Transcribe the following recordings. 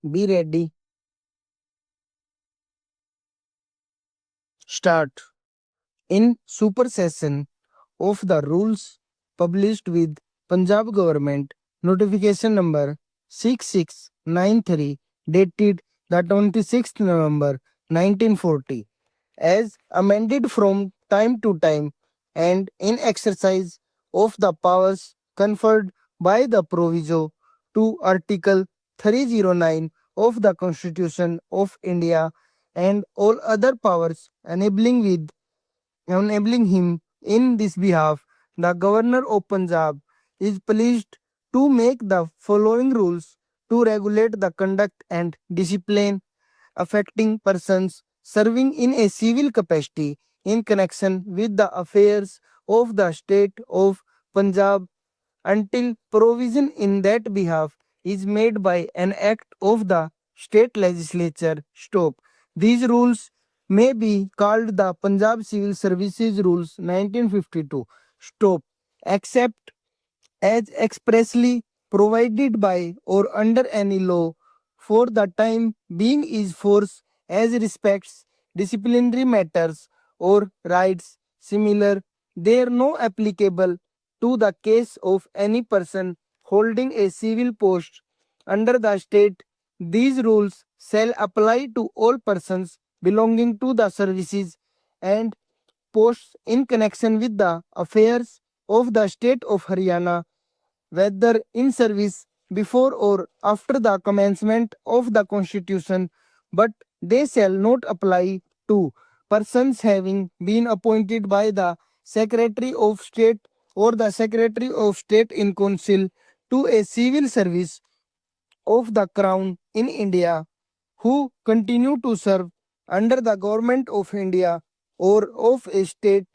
Be ready. Start. In super session of the rules published with Punjab Government notification number 6693 dated the 26th November 1940 as amended from time to time and in exercise of the powers conferred by the proviso to Article 309 of the Constitution of India and all other powers enabling him in this behalf, the Governor of Punjab is pleased to make the following rules to regulate the conduct and discipline affecting persons serving in a civil capacity in connection with the affairs of the state of Punjab until provision in that behalf is made by an act of the state legislature. Stop. These rules may be called the Punjab Civil Services Rules 1952. Stop. Except as expressly provided by or under any law for the time being is force as respects disciplinary matters or rights similar they are no applicable to the case of any person holding a civil post under the state. These rules shall apply to all persons belonging to the services and posts in connection with the affairs of the state of Haryana, whether in service before or after the commencement of the Constitution, but they shall not apply to persons having been appointed by the Secretary of State or the Secretary of State in Council to a civil service of the Crown in India who continue to serve under the Government of India or of a state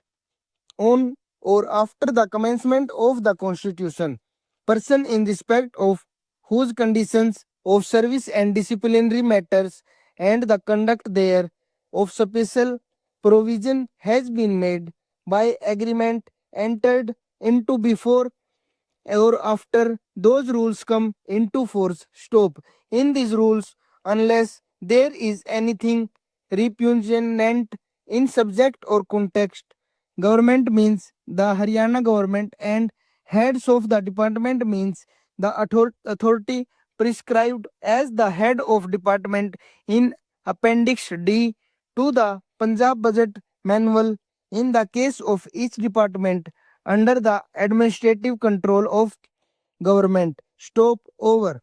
on or after the commencement of the Constitution, person in respect of whose conditions of service and disciplinary matters and the conduct there of special provision has been made by agreement entered into before or after those rules come into force. Stop. In these rules, unless there is anything repugnant in subject or context, government means the Haryana government and heads of the department means the authority prescribed as the head of department in Appendix D to the Punjab Budget Manual in the case of each department under the administrative control of government. Stop over.